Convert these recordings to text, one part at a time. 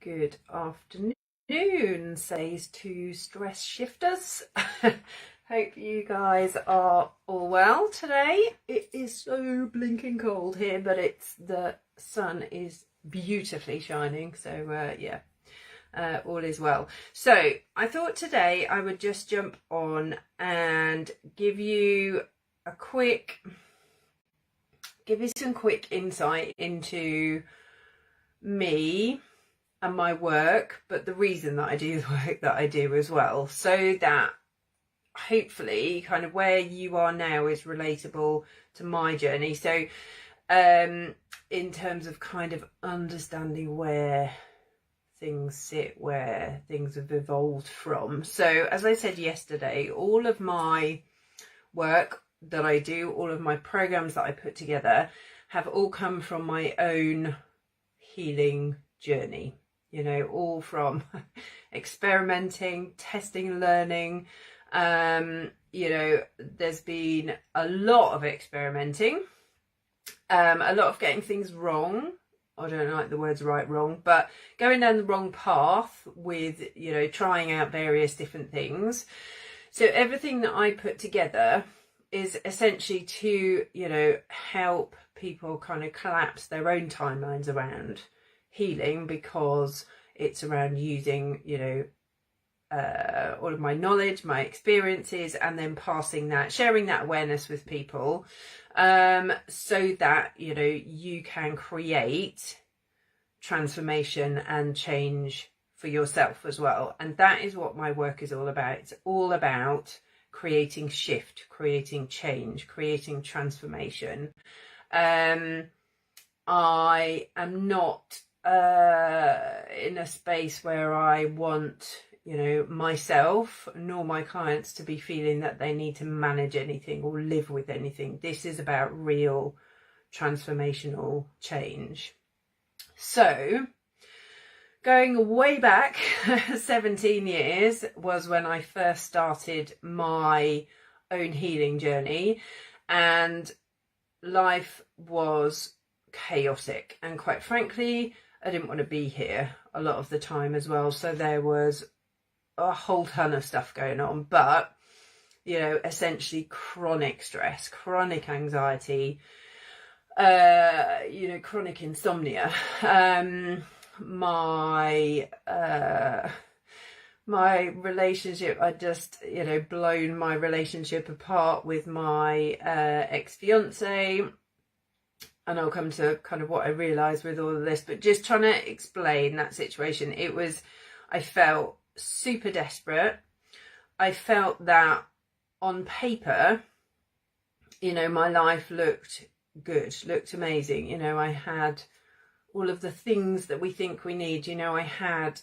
Good afternoon, says to stress shifters. Hope you guys are all well today. It is so blinking cold here, but the sun is beautifully shining, so yeah, all is well. So I thought today I would just jump on and give you some quick insight into me and my work, but the reason that I do the work that I do as well, so that hopefully kind of where you are now is relatable to my journey. So in terms of kind of understanding where things sit, where things have evolved from. So as I said yesterday, all of my work that I do, all of my programs that I put together have all come from my own healing journey, you know, all from experimenting, testing, learning. You know, there's been a lot of experimenting, a lot of getting things wrong. I don't like the words right, wrong, but going down the wrong path with, you know, trying out various different things. So everything that I put together is essentially to, you know, help people kind of collapse their own timelines around healing, because it's around using, you know, all of my knowledge, my experiences, and then passing that, sharing that awareness with people, so that, you know, you can create transformation and change for yourself as well. And that is what my work is all about. It's all about creating shift, creating change, creating transformation. I am not in a space where I want, you know, myself nor my clients to be feeling that they need to manage anything or live with anything. This is about real transformational change. So going way back 17 years was when I first started my own healing journey, and life was chaotic, and quite frankly I didn't want to be here a lot of the time as well. So there was a whole ton of stuff going on, but, you know, essentially chronic stress, chronic anxiety, you know, chronic insomnia. My relationship, I just, you know, blown my relationship apart with my ex-fiance, and I'll come to kind of what I realised with all of this, but just trying to explain that situation. I felt super desperate. I felt that on paper, you know, my life looked good, looked amazing. You know, I had all of the things that we think we need. You know, I had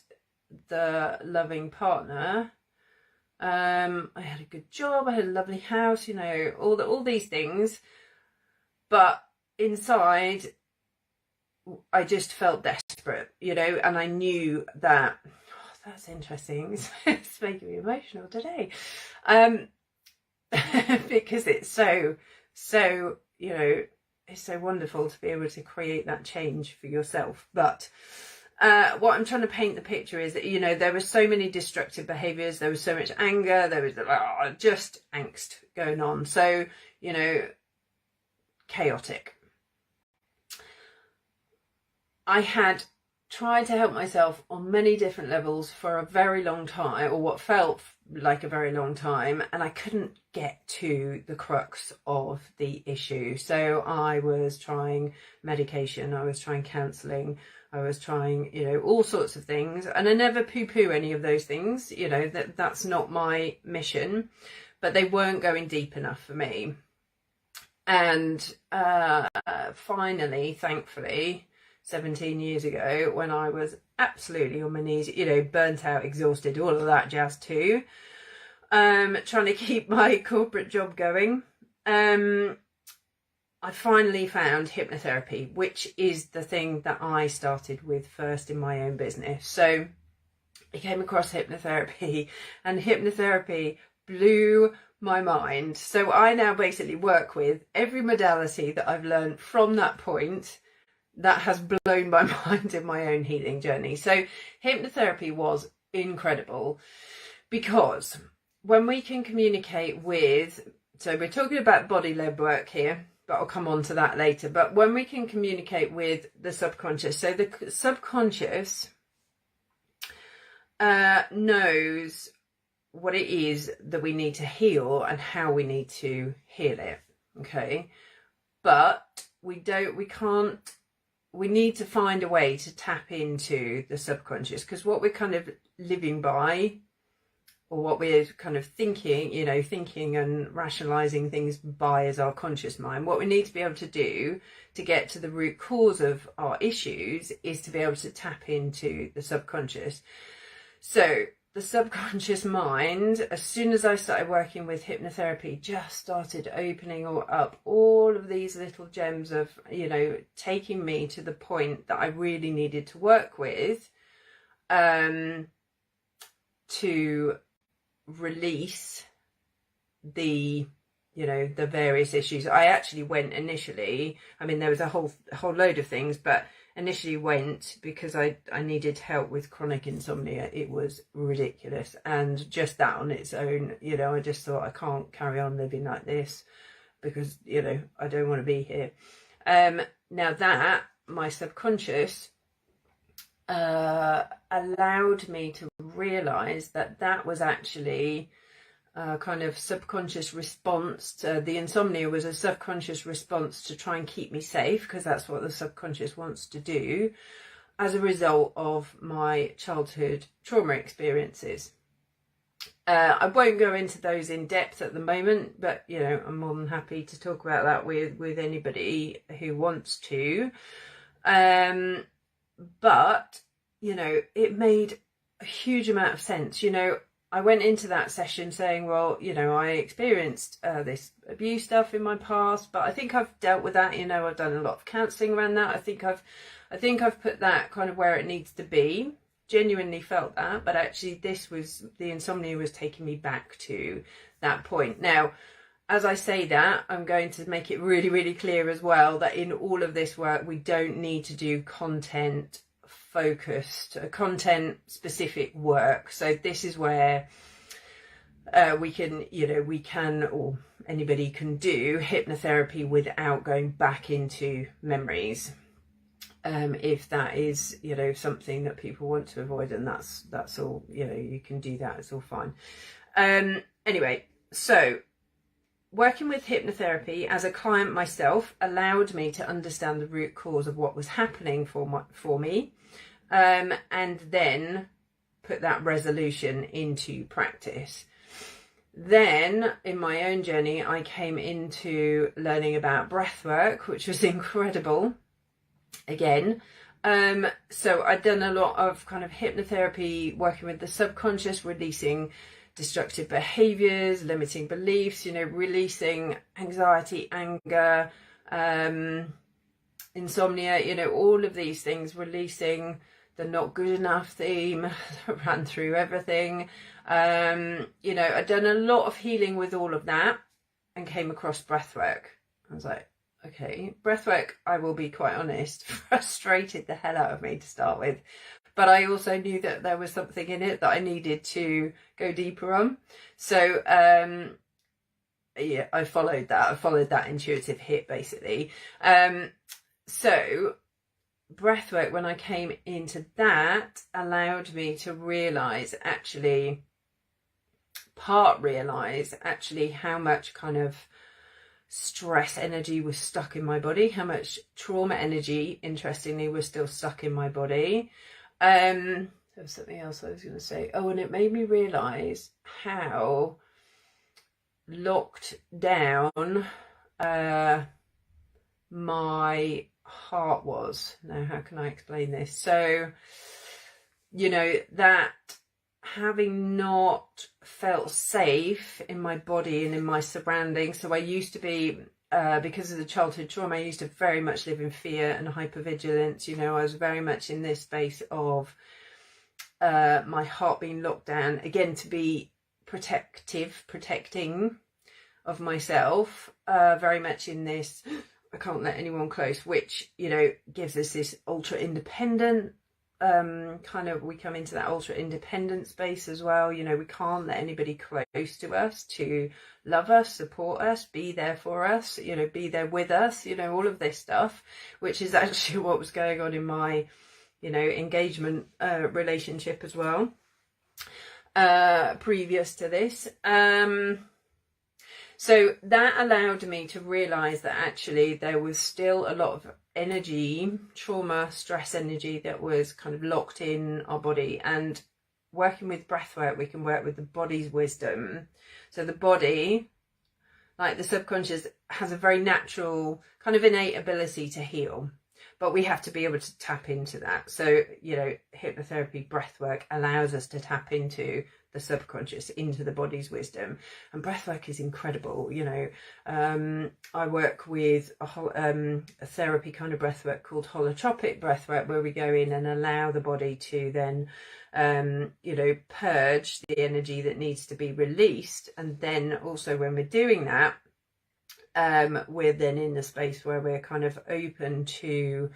the loving partner, I had a good job, I had a lovely house, you know, all these things, but inside I just felt desperate, you know, and I knew that, that's interesting, it's making me emotional today, because it's so, you know, it's so wonderful to be able to create that change for yourself. But what I'm trying to paint the picture is that, you know, there were so many destructive behaviours, there was so much anger, there was just angst going on, so, you know, chaotic. I had tried to help myself on many different levels for a very long time, or what felt like a very long time, and I couldn't get to the crux of the issue. So I was trying medication, I was trying counselling, I was trying, you know, all sorts of things, and I never poo-poo any of those things, you know, that's not my mission, but they weren't going deep enough for me. And finally, thankfully, 17 years ago, when I was absolutely on my knees, you know, burnt out, exhausted, all of that jazz too, trying to keep my corporate job going, I finally found hypnotherapy, which is the thing that I started with first in my own business. So I came across hypnotherapy, and hypnotherapy blew my mind. So I now basically work with every modality that I've learned from that point that has blown my mind in my own healing journey. So hypnotherapy was incredible, because when we can communicate with, so we're talking about body-led work here, but I'll come on to that later. But when we can communicate with the subconscious, so the subconscious knows what it is that we need to heal and how we need to heal it. Okay. But we need to find a way to tap into the subconscious, because what we're kind of living by, or what we're kind of thinking, thinking and rationalizing things by, as our conscious mind. What we need to be able to do to get to the root cause of our issues is to be able to tap into the subconscious. So the subconscious mind, as soon as I started working with hypnotherapy, just started opening up all of these little gems of, taking me to the point that I really needed to work with, to release the various issues. I actually went initially, there was a whole load of things, but initially went because I needed help with chronic insomnia. It was ridiculous, and just that on its own, I just thought, I can't carry on living like this, because I don't want to be here. Now that my subconscious allowed me to realize that was actually a kind of subconscious response to the insomnia, was a subconscious response to try and keep me safe, because that's what the subconscious wants to do, as a result of my childhood trauma experiences. I won't go into those in depth at the moment, but I'm more than happy to talk about that with anybody who wants to. But it made a huge amount of sense. I went into that session saying, well, I experienced this abuse stuff in my past, but I think I've dealt with that. I've done a lot of counselling around that. I think I've put that kind of where it needs to be. Genuinely felt that, but actually the insomnia was taking me back to that point. Now, as I say that, I'm going to make it really, really clear as well that in all of this work, we don't need to do content focused, content specific work. So this is where we can, or anybody can do hypnotherapy without going back into memories. If that is, something that people want to avoid, and that's all, you can do that. It's all fine. Anyway, so working with hypnotherapy as a client myself allowed me to understand the root cause of what was happening for me, and then put that resolution into practice. Then in my own journey, I came into learning about breath work, which was incredible again. So I'd done a lot of kind of hypnotherapy, working with the subconscious, releasing destructive behaviours, limiting beliefs, releasing anxiety, anger, insomnia, all of these things, releasing the not good enough theme that ran through everything. I'd done a lot of healing with all of that, and came across breathwork. I was like, okay, breathwork, I will be quite honest, frustrated the hell out of me to start with. But I also knew that there was something in it that I needed to go deeper on. So, I followed that. I followed that intuitive hit, basically. So breathwork, when I came into that, allowed me to realise actually how much kind of stress energy was stuck in my body, how much trauma energy, interestingly, was still stuck in my body. There was something else I was going to say. Oh, and it made me realise how locked down my heart was. Now, how can I explain this? So, that having not felt safe in my body and in my surroundings. So I used to be, because of the childhood trauma, I used to very much live in fear and hypervigilance. I was very much in this space of my heart being locked down, again, to be protecting of myself, very much in this, I can't let anyone close, which, you know, gives us this ultra independent kind of, we come into that ultra independent space as well. You know, we can't let anybody close to us to love us, support us, be there for us, you know, be there with us, you know, all of this stuff, which is actually what was going on in my, you know, engagement relationship as well, previous to this. So that allowed me to realise that actually there was still a lot of energy, trauma, stress energy that was kind of locked in our body. And working with breathwork, we can work with the body's wisdom. So the body, like the subconscious, has a very natural kind of innate ability to heal, but we have to be able to tap into that. So, you know, hypnotherapy, breathwork allows us to tap into the subconscious, into the body's wisdom. And breathwork is incredible. You know, I work with a therapy kind of breathwork called holotropic breathwork, where we go in and allow the body to then, you know, purge the energy that needs to be released. And then also when we're doing that, we're then in the space where we're kind of open to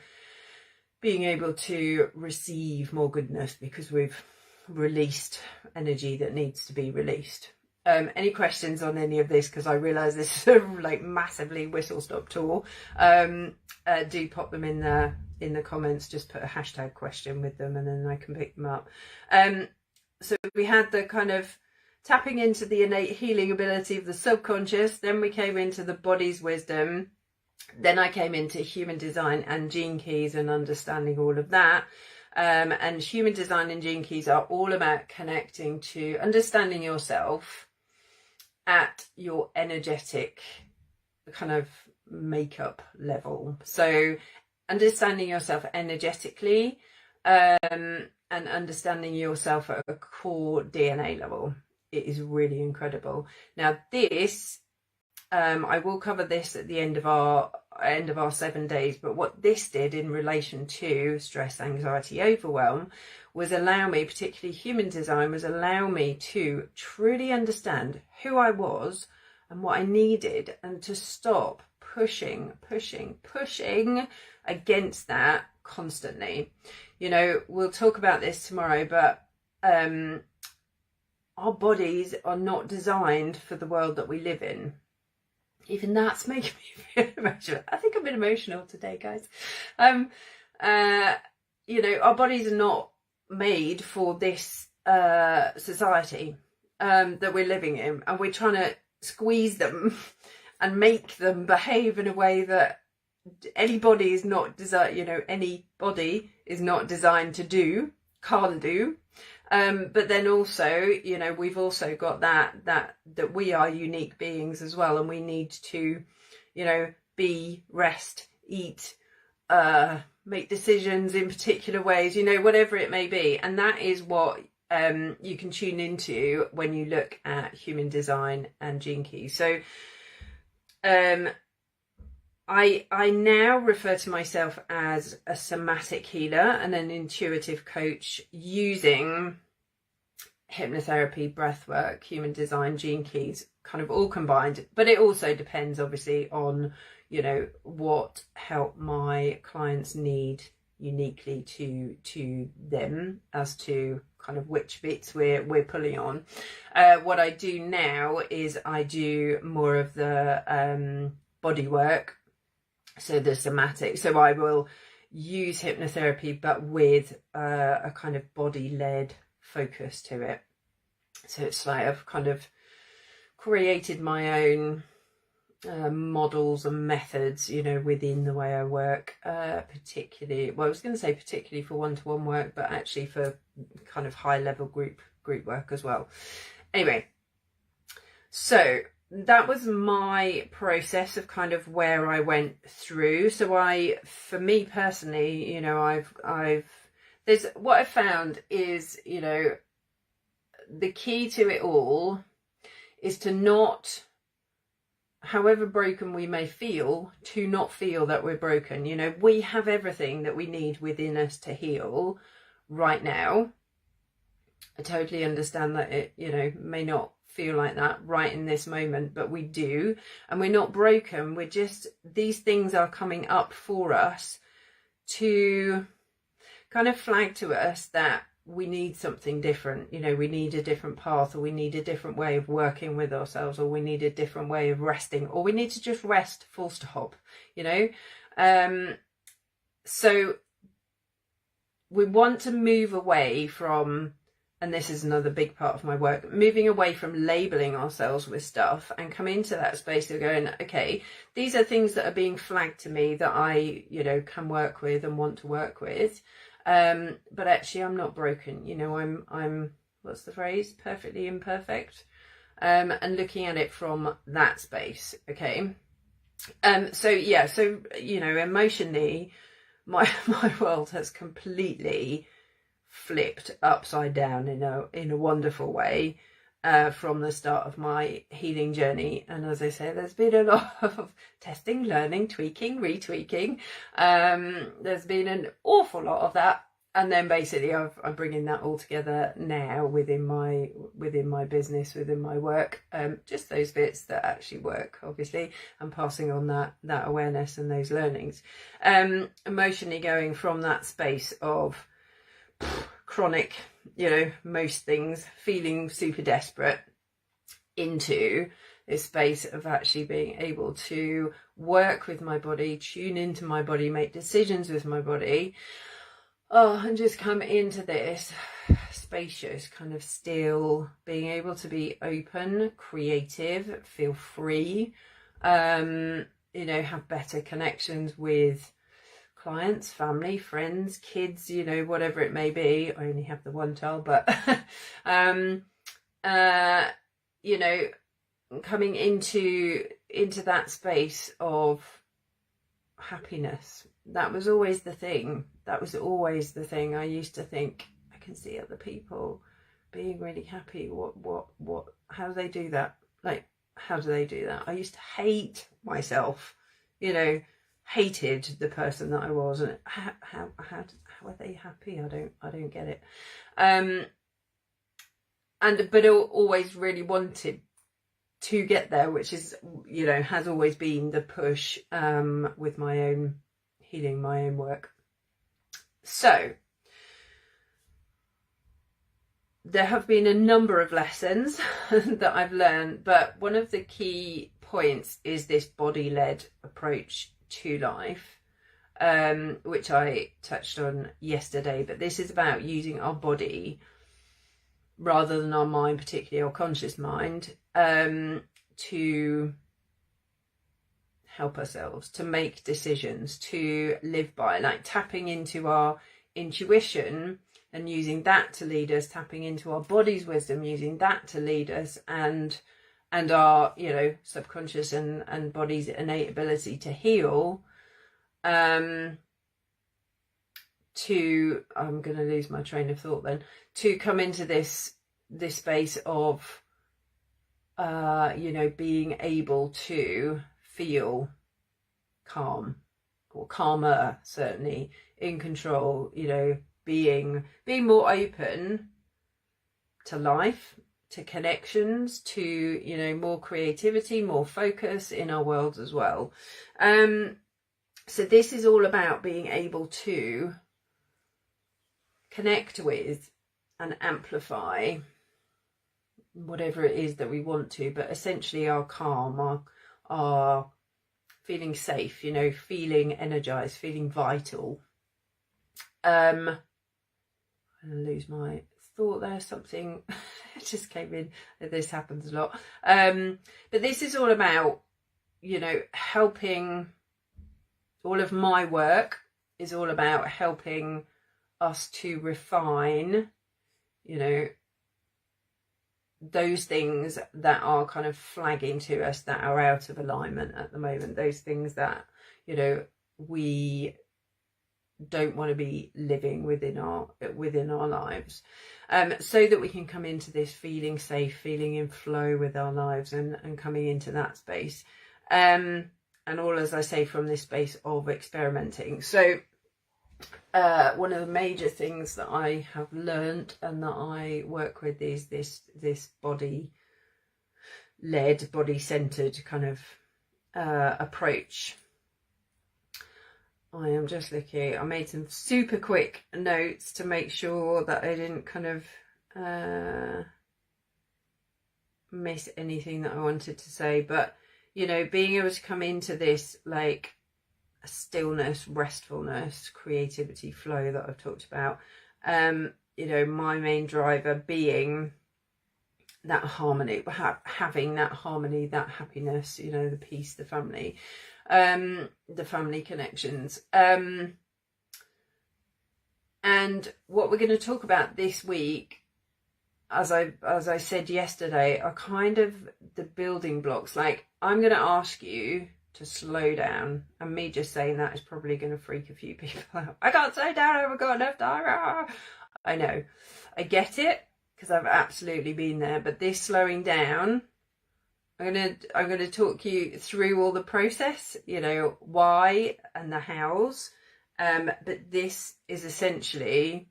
being able to receive more goodness, because we've released energy that needs to be released. Any questions on any of this, because I realise this is a like massively whistle stop tour, do pop them in the comments. Just put a hashtag question with them and then I can pick them up. So we had the kind of tapping into the innate healing ability of the subconscious, then we came into the body's wisdom, then I came into human design and gene keys and understanding all of that. And human design and gene keys are all about connecting to understanding yourself at your energetic kind of makeup level. So understanding yourself energetically, and understanding yourself at a core DNA level. It is really incredible. Now this, I will cover this at the end of our 7 days, but what this did in relation to stress, anxiety, overwhelm was allow me, particularly human design, was allow me to truly understand who I was and what I needed, and to stop pushing against that constantly. You know, we'll talk about this tomorrow, but our bodies are not designed for the world that we live in. Even that's making me feel emotional. I think I'm a bit emotional today, guys. You know, our bodies are not made for this society that we're living in, and we're trying to squeeze them and make them behave in a way that any body is not designed. You know, any body is not designed to do, can't do. But then also, you know, we've also got that we are unique beings as well, and we need to, you know, be, rest, eat, make decisions in particular ways, you know, whatever it may be. And that is what you can tune into when you look at human design and gene keys. So I now refer to myself as a somatic healer and an intuitive coach using hypnotherapy, breathwork, human design, gene keys, kind of all combined. But it also depends obviously on, you know, what help my clients need uniquely to them as to kind of which bits we're pulling on. What I do now is I do more of the body work, so the somatic. So I will use hypnotherapy but with a kind of body-led focus to it. So it's like I've kind of created my own models and methods, you know, within the way I work, particularly, well, I was going to say particularly for one-to-one work, but actually for kind of high-level group work as well. Anyway, so that was my process of kind of where I went through. So for me personally, you know, there's what I found is, you know, the key to it all is to not, however broken we may feel, to not feel that we're broken. You know, we have everything that we need within us to heal right now. I totally understand that it, you know, may not feel like that right in this moment, but we do. And we're not broken. We're just, these things are coming up for us to kind of flag to us that we need something different. You know, we need a different path, or we need a different way of working with ourselves, or we need a different way of resting, or we need to just rest, full stop, you know. So we want to move away from, and this is another big part of my work, moving away from labeling ourselves with stuff and come into that space of going, okay, these are things that are being flagged to me that I, you know, can work with and want to work with. But actually I'm not broken, you know, I'm what's the phrase, perfectly imperfect, and looking at it from that space. Okay. So yeah, so, you know, emotionally my world has completely flipped upside down in a wonderful way from the start of my healing journey. And as I say, there's been a lot of testing, learning, tweaking, retweaking. There's been an awful lot of that, and then basically I'm bringing that all together now within my business, within my work. Just those bits that actually work, obviously, and passing on that awareness and those learnings. Emotionally going from that space of chronic, you know, most things, feeling super desperate, into this space of actually being able to work with my body, tune into my body, make decisions with my body, and just come into this spacious, kind of still, being able to be open, creative, feel free, you know, have better connections with clients, family, friends, kids, you know, whatever it may be. I only have the one child, but you know, coming into that space of happiness. That was always the thing. I used to think, I can see other people being really happy. How do they do that? Like, how do they do that? I used to hate myself, you know, hated the person that I was, and how are they happy? I don't get it. But I always really wanted to get there, which is, you know, has always been the push with my own healing, my own work. So there have been a number of lessons that I've learned, but one of the key points is this body-led approach to life, which I touched on yesterday. But this is about using our body rather than our mind, particularly our conscious mind, to help ourselves, to make decisions, to live by, like tapping into our intuition and using that to lead us, tapping into our body's wisdom, using that to lead us, and our, you know, subconscious and body's innate ability to heal. I'm going to lose my train of thought then, to come into this space of, you know, being able to feel calm, or calmer, certainly, in control, you know, being more open to life, to connections, to, you know, more creativity, more focus in our worlds as well. So this is all about being able to connect with and amplify whatever it is that we want to, but essentially our calm, our feeling safe, you know, feeling energized, feeling vital. I'm going to lose my thought there, something just came in. This happens a lot. But this is all about, you know, helping. All of my work is all about helping us to refine, you know, those things that are kind of flagging to us that are out of alignment at the moment, those things that, you know, we don't want to be living within our lives, so that we can come into this feeling safe, feeling in flow with our lives, and coming into that space, and all, as I say, from this space of experimenting. So one of the major things that I have learned and that I work with is this body-led, body-centered kind of approach. I am just looking, I made some super quick notes to make sure that I didn't kind of miss anything that I wanted to say, but you know, being able to come into this like stillness, restfulness, creativity, flow that I've talked about, you know, my main driver being that harmony, having that harmony, that happiness, you know, the peace, the family connections. And what we're going to talk about this week, as I said yesterday, are kind of the building blocks. Like, I'm going to ask you to slow down, and me just saying that is probably going to freak a few people out. I can't slow down, I haven't got enough time. I know, I get it, because I've absolutely been there. But this slowing down, I'm gonna talk you through all the process, you know, why and the hows. But this is essentially,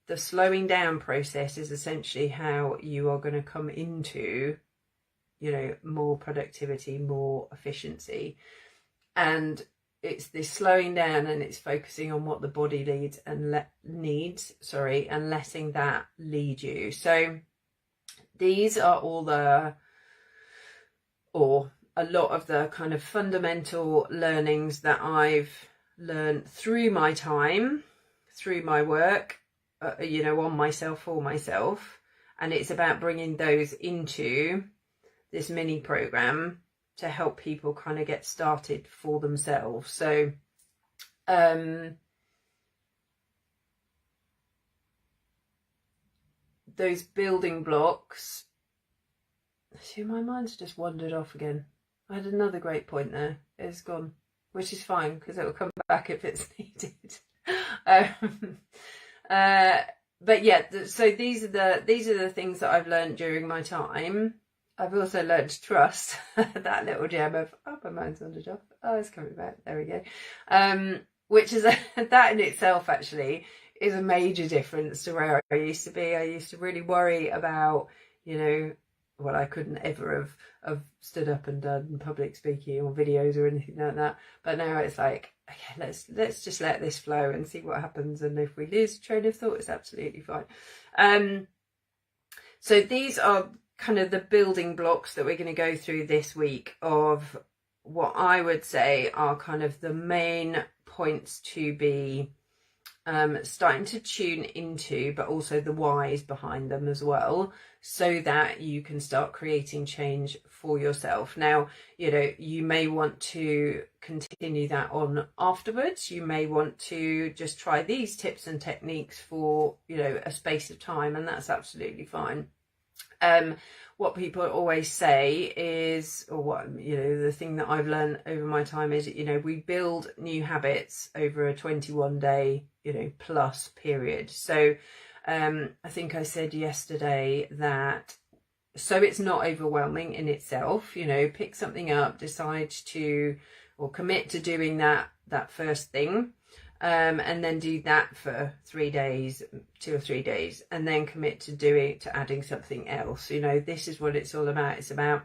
the slowing down process is essentially how you are going to come into, you know, more productivity, more efficiency. And it's this slowing down, and it's focusing on what the body needs and letting that lead you. So these are all a lot of the kind of fundamental learnings that I've learned through my time, through my work, you know, on myself, for myself. And it's about bringing those into this mini program to help people kind of get started for themselves. So those building blocks, see, my mind's just wandered off again. I had another great point there, it's gone, which is fine because it will come back if it's needed. But yeah, so these are the things that I've learned during my time. I've also learned to trust. That little gem of, oh, my mind's wandered off. Oh, it's coming back. There we go. Which is that in itself actually is a major difference to where I used to be. I used to really worry about, you know, well, I couldn't ever have stood up and done public speaking or videos or anything like that. But now it's like, okay, let's just let this flow and see what happens. And if we lose train of thought, it's absolutely fine. So these are kind of the building blocks that we're going to go through this week of what I would say are kind of the main points to be starting to tune into, but also the whys behind them as well, so that you can start creating change for yourself. Now, you know, you may want to continue that on afterwards. You may want to just try these tips and techniques for, you know, a space of time, and that's absolutely fine. What people always say is, or what, you know, the thing that I've learned over my time is, you know, we build new habits over a 21-day, you know, plus period. So I think I said yesterday that, so it's not overwhelming in itself, you know, pick something up, decide to, or commit to doing that first thing. And then do that for 3 days, 2 or 3 days, and then commit to adding something else. You know, this is what it's all about. It's about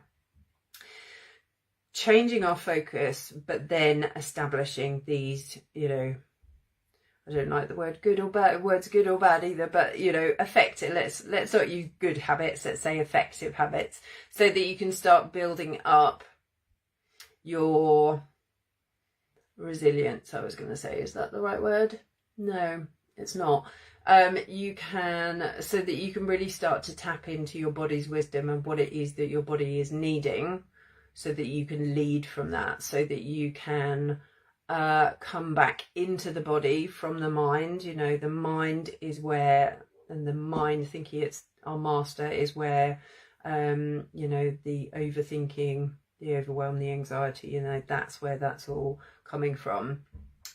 changing our focus, but then establishing these, you know, I don't like the word good or bad, words good or bad either, but, you know, effective, let's not use good habits, let's say effective habits, so that you can start building up your resilience. I was going to say, is that the right word? No, it's not. You can, so that you can really start to tap into your body's wisdom and what it is that your body is needing, so that you can lead from that, so that you can come back into the body from the mind. You know, the mind is where, and the mind thinking it's our master is where, you know, the overthinking, the overwhelm, the anxiety, you know, that's where that's all coming from.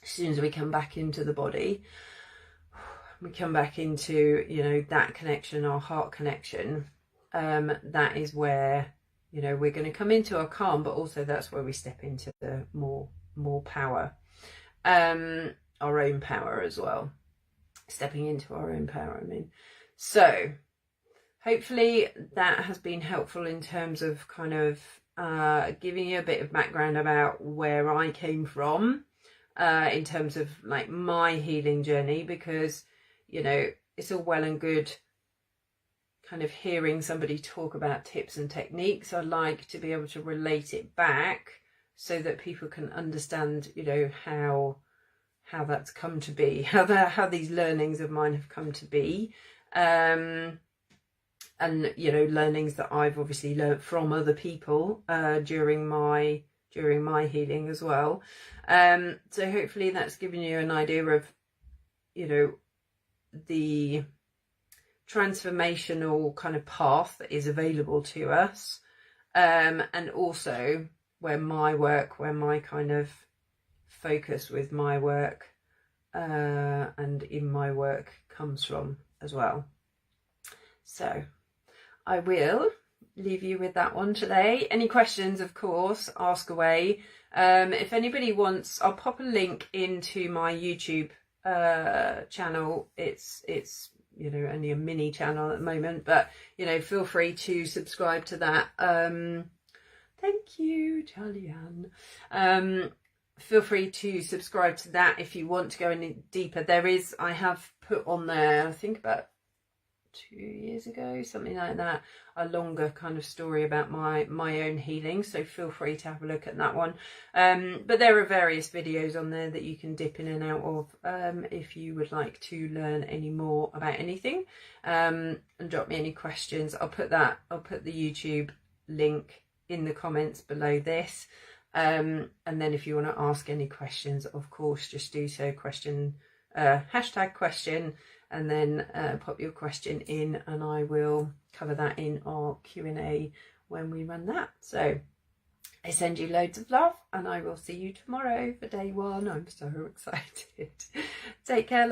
As soon as we come back into the body, we come back into, you know, that connection, our heart connection, that is where, you know, we're going to come into our calm, but also that's where we step into the more power. our own power as well. Stepping into our own power, I mean. So hopefully that has been helpful in terms of kind of giving you a bit of background about where I came from in terms of like my healing journey, because, you know, it's all well and good kind of hearing somebody talk about tips and techniques. I like to be able to relate it back so that people can understand, you know, how that's come to be, how these learnings of mine have come to be, and, you know, learnings that I've obviously learnt from other people during my healing as well. So hopefully that's given you an idea of, you know, the transformational kind of path that is available to us, and also where my kind of focus with my work and in my work comes from as well. So I will leave you with that one today. Any questions, of course, ask away. If anybody wants, I'll pop a link into my YouTube channel. It's you know, only a mini channel at the moment, but, you know, feel free to subscribe to that. Thank you, Charlie Ann. Feel free to subscribe to that if you want to go any deeper. I have put on there, I think about 2 years ago, something like that, a longer kind of story about my own healing, so feel free to have a look at that one. But there are various videos on there that you can dip in and out of if you would like to learn any more about anything, and drop me any questions. I'll put the YouTube link in the comments below this, and then if you want to ask any questions, of course, just do so. Hashtag question, and then pop your question in, and I will cover that in our Q&A when we run that. So I send you loads of love, and I will see you tomorrow for day 1. I'm so excited. Take care.